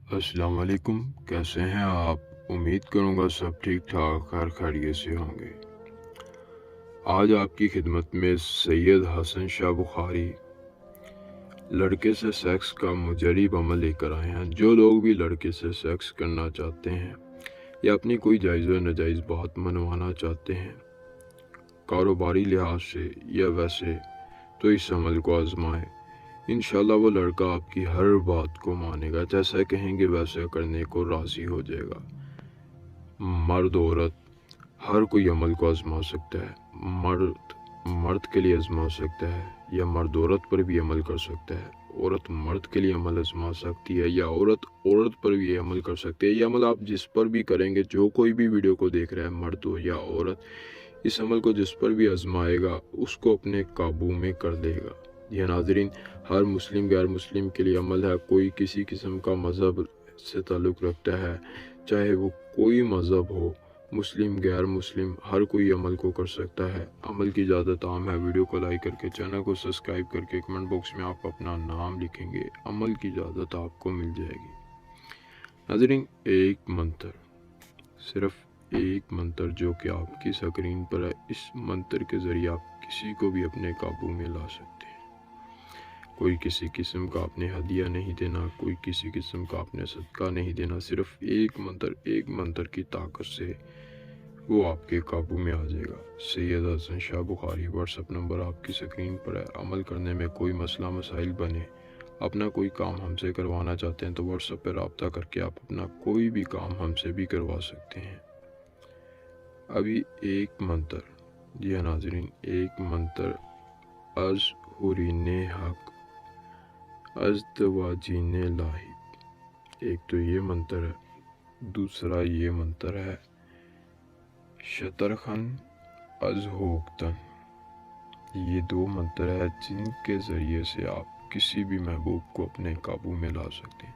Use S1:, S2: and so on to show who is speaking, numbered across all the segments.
S1: अस्सलाम वालेकुम। कैसे हैं आप? उम्मीद करूँगा सब ठीक ठाक खैर खैरियत से होंगे। आज आपकी खिदमत में सैयद हसन शाह बुखारी लड़के से सेक्स का मुजरिब अमल लेकर आए हैं। जो लोग भी लड़के से सेक्स करना चाहते हैं या अपनी कोई जायज़ व नाजायज़ बात मनवाना चाहते हैं कारोबारी लिहाज से या वैसे, तो इस अमल को आजमाएं। इंशाल्लाह वो लड़का आपकी हर बात को मानेगा, जैसा कहेंगे वैसा करने को राज़ी हो जाएगा। मर्द औरत हर कोई अमल को आजमा सकता है। मर्द मर्द के लिए आजमा सकता है या मर्द औरत पर भी अमल कर सकता है। औरत मर्द के लिए अमल आजमा सकती है या औरत औरत पर भी अमल कर सकती है। यह अमल आप जिस पर भी करेंगे, जो कोई भी वीडियो को देख रहा है, मर्द हो या औरत, इस अमल को जिस पर भी आजमाएगा उसको अपने काबू में कर लेगा। यह नाज़रीन, हर मुस्लिम गैर मुस्लिम के लिए अमल है। कोई किसी किस्म का मज़हब से ताल्लुक़ रखता है, चाहे वो कोई मज़हब हो, मुस्लिम गैर मुस्लिम, हर कोई अमल को कर सकता है। अमल की इजाज़त आम है। वीडियो को लाइक करके, चैनल को सब्सक्राइब करके कमेंट बॉक्स में आप अपना नाम लिखेंगे, अमल की इजाज़त आपको मिल जाएगी। नाज़रीन, एक मंत्र, सिर्फ एक मंत्र जो कि आपकी स्क्रीन पर है, इस मंत्र के ज़रिए आप किसी को भी अपने काबू में ला सकते हैं। कोई किसी किस्म का आपने हदिया नहीं देना, कोई किसी किस्म का आपने सदका नहीं देना। सिर्फ एक मंत्र की ताकत से वो आपके काबू में आ जाएगा। सैयद हसन शाह बुखारी, व्हाट्सएप नंबर आपकी स्क्रीन पर है। अमल करने में कोई मसला मसाइल बने, अपना कोई काम हमसे करवाना चाहते हैं तो व्हाट्सएप पर रब्ता करके आप अपना कोई भी काम हमसे भी करवा सकते हैं। अभी एक मंत्र, जी हाँ नाज़रीन, एक मंत्र, अज हुरीने हक अज़दवाजीने लाहिब। एक तो ये मंत्र है, दूसरा ये मंत्र है शतरखन अज होक्तन। ये दो मंत्र है जिनके ज़रिए से आप किसी भी महबूब को अपने काबू में ला सकते हैं।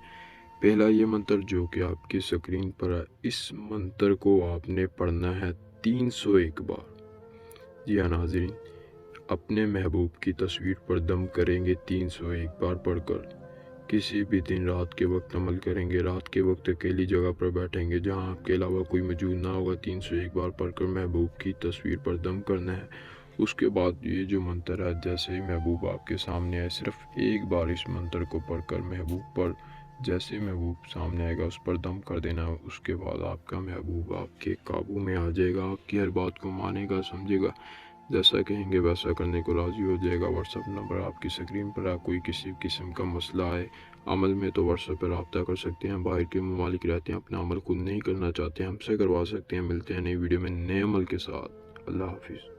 S1: पहला ये मंत्र जो कि आपकी स्क्रीन पर है, इस मंत्र को आपने पढ़ना है 301 बार। जी हाँ नाज़रीन, अपने महबूब की तस्वीर पर दम करेंगे 301 बार पढ़कर। किसी भी दिन रात के वक्त अमल करेंगे, रात के वक्त अकेली जगह पर बैठेंगे जहां आपके अलावा कोई मौजूद ना होगा। 301 बार पढ़कर महबूब की तस्वीर पर दम करना है। उसके बाद ये जो मंत्र है, जैसे ही महबूब आपके सामने आए, सिर्फ एक बार इस मंत्र को पढ़कर महबूब पर, जैसे महबूब सामने आएगा उस पर दम कर देना। उसके बाद आपका महबूब आपके काबू में आ जाएगा, आपकी हर बात को मानेगा, समझेगा, जैसा कहेंगे वैसा करने को राज़ी हो जाएगा। व्हाट्सएप नंबर आपकी स्क्रीन पर है। कोई किसी किस्म का मसला है अमल में तो व्हाट्सएप पर रब्ता कर सकते हैं। बाहर के ममालिक रहते हैं, अपना अमल खुद नहीं करना चाहते हैं, हमसे करवा सकते हैं। मिलते हैं नई वीडियो में नए अमल के साथ। अल्लाह हाफिज़।